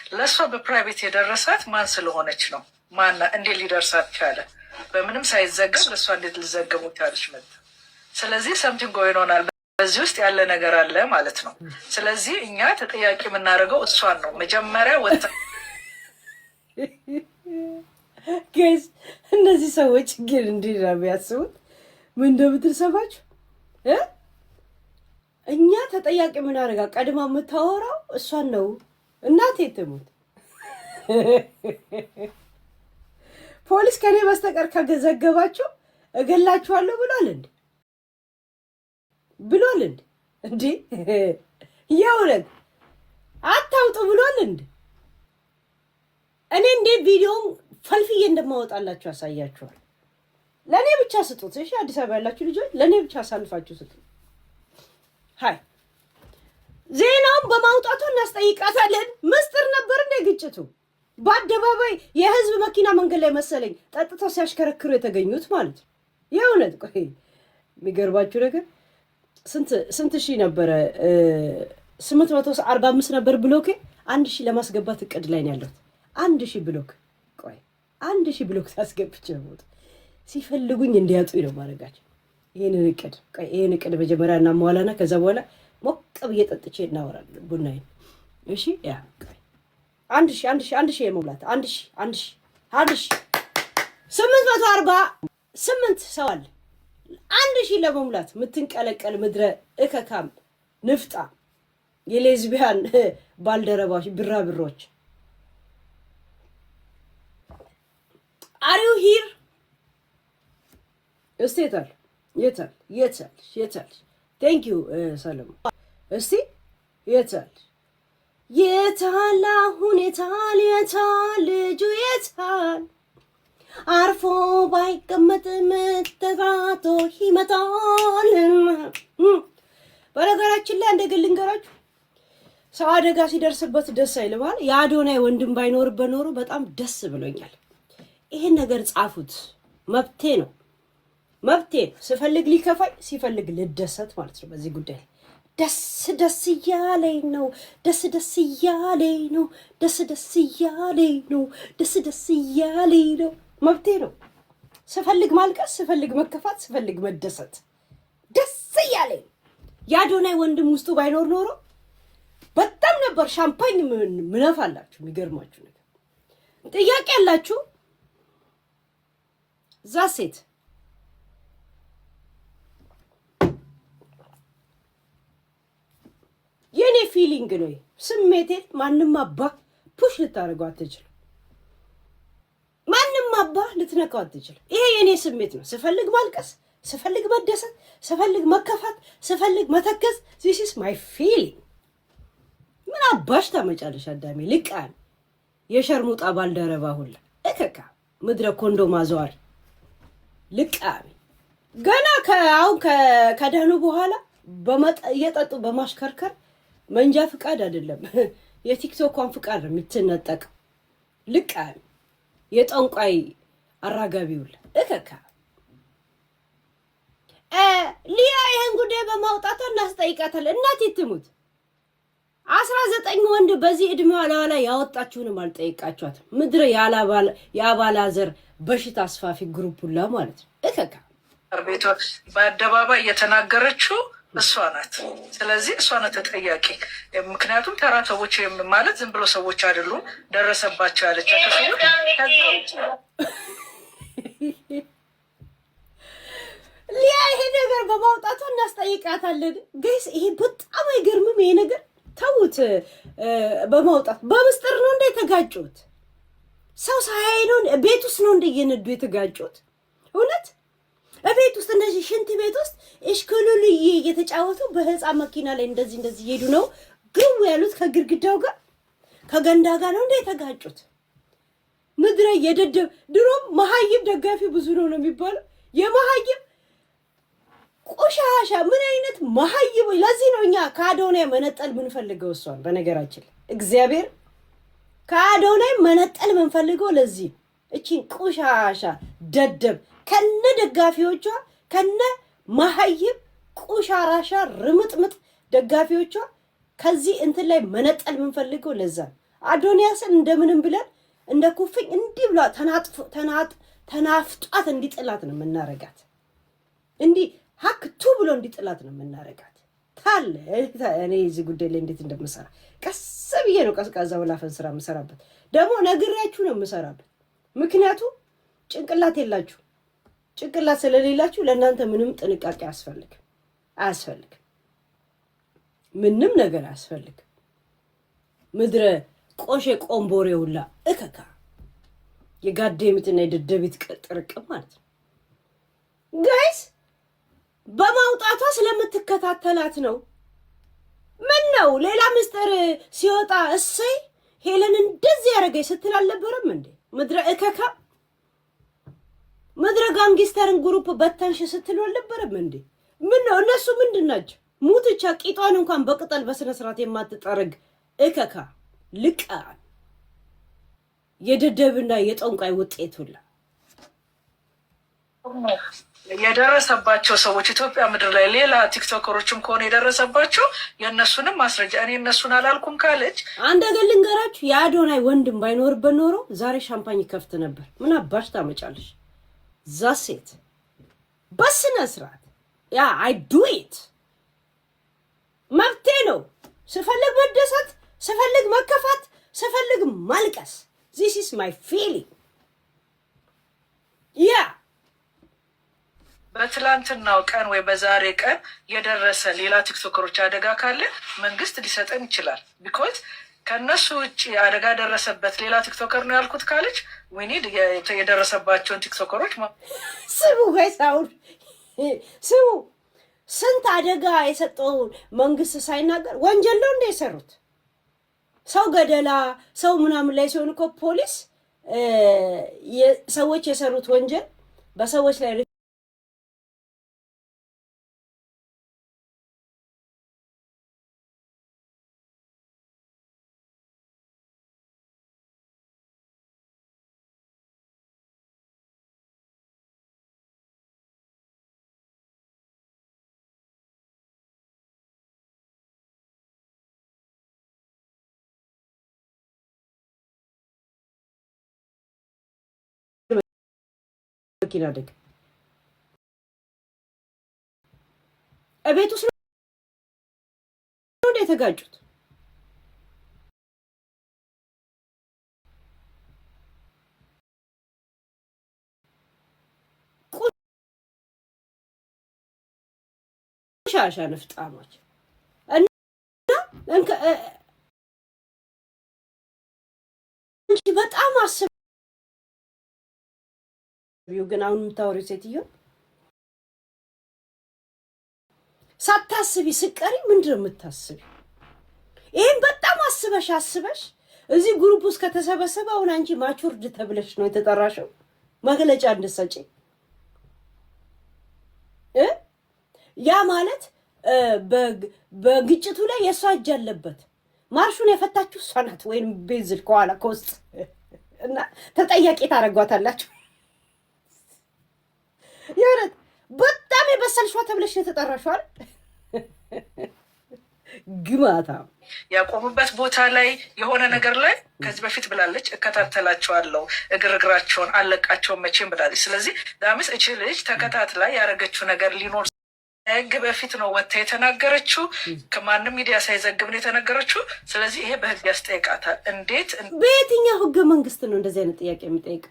ለእሷ በፕራይቬት የደረሳት ማን ስለሆነች ነው? ማን እንዴት ሊደርሳት ቻለ? በምንም ሳይዘገብ ለእሷ እንዴት ሊዘገቡ ቻለች? መጣ። ስለዚህ ሰምቲንግ ጎይን ኦን አለ፣ በዚህ ውስጥ ያለ ነገር አለ ማለት ነው። ስለዚህ እኛ ተጠያቂ የምናደርገው እሷን ነው። መጀመሪያ ወጣ ጋይስ፣ እነዚህ ሰዎች ግን እንዴት ነው የሚያስቡት? ምን እንደምትል ሰማችሁ? እኛ ተጠያቂ የምናደርገው ቀድማ የምታወራው እሷን ነው። እናቴ ትሙት ፖሊስ ከኔ በስተቀር ከዘገባችሁ እገላችኋለሁ ብሏል እንዴ? የእውነት አታውጡ ብሏል እንዴ? እኔ እንዴ ቪዲዮም ፈልፍዬ እንደማወጣላችሁ ያሳያችኋል። ለእኔ ብቻ ስጡት እሺ፣ አዲስ አበባ ያላችሁ ልጆች ለእኔ ብቻ አሳልፋችሁ ስጡት። ሃይ ዜናውን በማውጣቱ እናስጠይቃታለን። ምስጢር ነበር እንደ ግጭቱ በአደባባይ የህዝብ መኪና መንገድ ላይ መሰለኝ ጠጥተው ሲያሽከረክሩ የተገኙት ማለት ነው። የእውነት ቆይ የሚገርባችሁ ነገር ስንት ሺህ ነበረ? 845 ነበር ብሎኬ 1000 ለማስገባት እቅድ ላይ ነው ያለሁት። 1000 ብሎክ ቆይ 1000 ብሎክ ታስገብቼ ነው ሲፈልጉኝ እንዲያጡኝ ነው ማድረጋቸው። ይሄን እቅድ መጀመሪያ እናሟላና ከዛ በኋላ ሞቅ ብዬ ጠጥቼ እናወራለን ቡናዬን። እሺ ያ ቆይ 1000 የመሙላት 1000 848 ሰው አለ 1000 ለመሙላት የምትንቀለቀል ምድረ እከካም ንፍጣ የሌዝቢያን ባልደረባዎች ብራብሮች አሪው ሂር እስቴታል የታል ቴንክ ዩ ሰለሞን እስቲ የታል አሁን የታል ልጁ የታል አርፎ ባይቀመጥም ተጋቶ ይመጣል። በነገራችን ላይ እንደግል ልንገራችሁ ሰው አደጋ ሲደርስበት ደስ አይልም። የአዶናይ ወንድም ባይኖርበት ኖሮ በጣም ደስ ብሎኛል። ይሄን ነገር ጻፉት። መብቴ ነው። ስፈልግ ሊከፋኝ ሲፈልግ ልደሰት ማለት ነው። በዚህ ጉዳይ ደስ እያለኝ ነው። መብቴ ነው። ስፈልግ ማልቀስ፣ ስፈልግ መከፋት፣ ስፈልግ መደሰት ደስ እያለኝ። የአዶናይ ወንድም ውስጡ ባይኖር ኖሮ በጣም ነበር ሻምፓኝ ምነፋላችሁ። የሚገርማችሁ ነገር ጥያቄ ያላችሁ እዛ ሴት የኔ ፊሊንግ ነው። ስሜቴን ማንም አባ ፑሽ ልታደርገው አትችልም። ማንም አባ ልትነካው አትችልም። ይሄ የኔ ስሜት ነው። ስፈልግ ማልቀስ፣ ስፈልግ መደሰት፣ ስፈልግ መከፋት፣ ስፈልግ መተከዝ this is my feeling። ምን አባሽ ታመጫለሽ አዳሜ? ልቃን የሸርሙጣ ባልደረባ ሁላ እከካ ምድረ ኮንዶም አዘዋሪ ልቃሚ ገና ከደህኑ በኋላ እየጠጡ በማሽከርከር መንጃ ፍቃድ አይደለም የቲክቶክን ፍቃድ ነው የምትነጠቅ። ልቃሚ የጠንቋይ አራጋቢውል እከካ ሊያ ይሄን ጉዳይ በማውጣቷ እናስጠይቃታለን። እናቴ ትሙት 19 ወንድ በዚህ እድሜዋ ላይ ያወጣችሁንም አልጠይቃችኋት። ምድረ የአባላዘር በሽታ አስፋፊ ግሩፕ ሁላ ማለት ነው። እከካ ቤቷ በአደባባይ እየተናገረችው እሷ ናት። ስለዚህ እሷ ናት ተጠያቂ። ምክንያቱም ተራ ሰዎች ማለት ዝም ብሎ ሰዎች አይደሉም። ደረሰባቸው ያለቻቸው ሰዎች ሊያ ይሄ ነገር በማውጣቷ እናስጠይቃታለን። ጋይስ ይሄ በጣም አይገርምም? ይሄ ነገር ተውት። በማውጣት በምስጢር ነው እንደ የተጋጩት። ሰው ሳያይ ነው ቤት ውስጥ ነው እንደ እየነዱ የተጋጩት። እውነት ቤት ውስጥ እንደዚህ ሽንት ቤት ውስጥ እሽኮሎልዬ እየተጫወቱ በህፃን መኪና ላይ እንደዚህ እየሄዱ ነው ግው ያሉት ከግርግዳው ጋር ከገንዳ ጋር ነው እንደ የተጋጩት። ምድረ የደደብ ድሮም መሀይም ደጋፊ ብዙ ነው የሚባለው። የመሀይም ቆሻሻ ምን አይነት መሀይም! ለዚህ ነው እኛ ከአዶናይ መነጠል ምንፈልገው እሷን። በነገራችን እግዚአብሔር ከአዶናይ መነጠል ምንፈልገው ለዚህ እቺን ቆሻሻ ደደብ ከነ ደጋፊዎቿ ከነ መሀይም ቆሻራሻ ርምጥምጥ ደጋፊዎቿ ከዚህ እንትን ላይ መነጠል ምንፈልገው ለዛ አዶንያስን እንደምንም ብለን እንደ ኩፍኝ እንዲህ ብላ ተናፍጧት እንዲጥላት ነው የምናረጋት። እንዲህ ሀክቱ ብሎ እንዲጥላት ነው የምናረጋት። ታለ እኔ እዚህ ጉዳይ ላይ እንዴት እንደምሰራ ቀስ ብዬ ነው ቀዝቃዛ ወላፈን ስራ የምሰራበት። ደግሞ ነግሬያችሁ ነው የምሰራበት። ምክንያቱም ጭንቅላት የላችሁ። ጭንቅላት ስለሌላችሁ ለእናንተ ምንም ጥንቃቄ አያስፈልግም። ምንም ነገር አያስፈልግም። ምድረ ቆሼ ቆምቦሬ ሁላ እከካ የጋደሚትና የደደቢት ጥርቅም ማለት ነው። ጋይስ በማውጣቷ ስለምትከታተላት ነው። ምን ነው ሌላ ምስጢር ሲወጣ እሰይ ሄለን እንደዚህ ያደረገች ስትል አልነበረም እንዴ? ምድረ እከካ ምድረ ጋንጊስተርን ግሩፕ በተንሽ ስትል አልነበረም እንዴ? ምን ነው እነሱ ምንድናቸው? ሙትቻ ቂጧን እንኳን በቅጠል በስነ ስርዓት የማትጠረግ እከካ ልቃን የደደብና የጠንቋይ ውጤት ሁላ የደረሰባቸው ሰዎች ኢትዮጵያ ምድር ላይ ሌላ ቲክቶከሮችም ከሆነ የደረሰባቸው የእነሱንም ማስረጃ እኔ እነሱን አላልኩም ካለች አንድ ነገር ልንገራችሁ። የአዶናይ ወንድም ባይኖርበት ኖሮ ዛሬ ሻምፓኝ ከፍት ነበር። ምን አባሽ ታመጫለሽ? ዛሴት በስነ ስርዓት ያ አይ ዱ ኢት መብቴ ነው። ስፈልግ መደሰት፣ ስፈልግ መከፋት፣ ስፈልግ ማልቀስ this is my feeling yeah በትላንትናው ቀን ወይ በዛሬ ቀን የደረሰ ሌላ ቲክቶከሮች አደጋ ካለ መንግስት ሊሰጠን ይችላል። ቢኮዝ ከነሱ ውጭ አደጋ ደረሰበት ሌላ ቲክቶከር ነው ያልኩት ካለች ዊኒድ የደረሰባቸውን ቲክቶከሮች ስሙ ጋይሳውን ስሙ። ስንት አደጋ የሰጠው መንግስት ሳይናገር ወንጀል ነው እንደ የሰሩት ሰው ገደላ ሰው ምናምን ላይ ሲሆን እኮ ፖሊስ ሰዎች የሰሩት ወንጀል በሰዎች ላይ መኪና አደጋ እቤት ውስጥ ነው የተጋጩት። ሻሻ ነፍጣሞች እና በጣም አስብ ግን አሁን የምታወሪው ሴትዮ ሳታስቢ ስቀሪ ምንድን ነው የምታስቢ? ይሄን በጣም አስበሽ እዚህ ግሩፕ ውስጥ ከተሰበሰበ አሁን አንቺ ማቹርድ ተብለሽ ነው የተጠራሽው መግለጫ እንድትሰጪ ያ ማለት በግጭቱ ላይ የሷ እጅ አለበት። ማርሹን የፈታችሁ እሷ ናት ወይም ቤዝል ከኋላ ከውስጥ እና ተጠያቂ ታደርጓታላችሁ። ያረት በጣም የበሰልሽዋ ተብለሽ የተጠራሽዋል። ግማታ ያቆሙበት ቦታ ላይ የሆነ ነገር ላይ ከዚህ በፊት ብላለች፣ እከታተላቸዋለሁ እግርግራቸውን አለቃቸውን መቼም ብላለች። ስለዚህ ዳምስ እቺ ልጅ ተከታትላ ያደረገችው ነገር ሊኖር ህግ በፊት ነው ወጥታ የተናገረችው። ከማንም ሚዲያ ሳይዘግብ ነው የተናገረችው። ስለዚህ ይሄ በህግ ያስጠይቃታል። እንዴት በየትኛው ህገ መንግስት ነው እንደዚህ አይነት ጥያቄ የሚጠይቅ?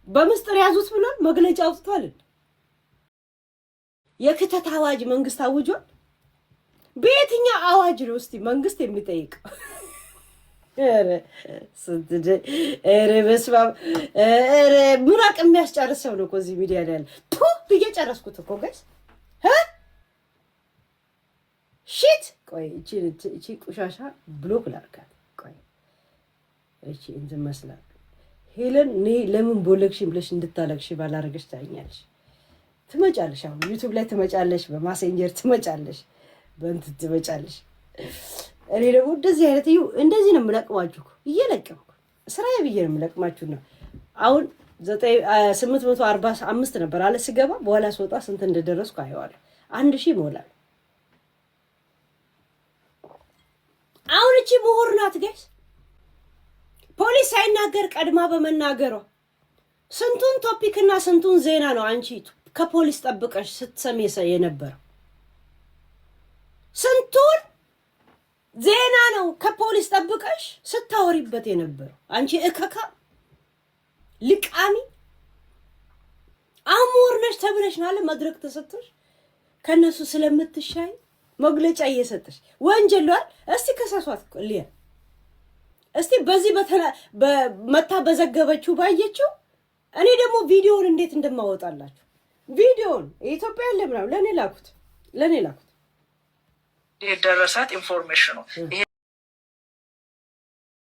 በምስጢር ያዙት ብሏል፣ መግለጫ አውጥቷል። የክተት አዋጅ መንግስት አውጇል። በየትኛው አዋጅ ነው እስቲ መንግስት የሚጠይቀው? ኧረ በስመ አብ! ኧረ ምራቅ የሚያስጨርሰው ነው እኮ እዚህ ሚዲያ ላይ ያለ ብዬ ጨረስኩት እኮ ጋይስ። ሺት ቆይ እቺ ቁሻሻ ብሎክ ላድርጋት። ቆይ እቺ እንትን መስላል ሄለን እኔ ለምን ቦለክሽን ብለሽ እንድታለቅሽ ባላረገሽ ታኛለሽ። ትመጫለሽ፣ አሁን ዩቲዩብ ላይ ትመጫለሽ፣ በማሴንጀር ትመጫለሽ፣ በእንትን ትመጫለሽ። እኔ ደግሞ እንደዚህ አይነት እንደዚህ ነው የምለቅማችሁ፣ እየለቀምኩ ስራዬ ብዬ ነው የምለቅማችሁ ነው። አሁን 845 ነበር አለ ስገባ፣ በኋላ ስወጣ ስንት እንደደረስኩ አየዋለሁ። 1000 ይሞላል። እቺ ምሁር ናት ጋይስ። ፖሊስ ሳይናገር ቀድማ በመናገሯ ስንቱን ቶፒክና ስንቱን ዜና ነው አንቺ ከፖሊስ ጠብቀሽ ስትሰሚ የነበረው? ስንቱን ዜና ነው ከፖሊስ ጠብቀሽ ስታወሪበት የነበረው? አንቺ እከካ ልቃሚ አሞር ነሽ ተብለሽ ነው አለ መድረክ ተሰጥቶሽ ከነሱ ስለምትሻይ መግለጫ እየሰጠሽ ወንጀሏል። እስቲ ከሳሷት ሊያ እስቲ በዚህ በመታ በዘገበችው ባየችው። እኔ ደግሞ ቪዲዮውን እንዴት እንደማወጣላችሁ ቪዲዮውን ኢትዮጵያ ለምናም ለኔ ላኩት የደረሳት ኢንፎርሜሽኑ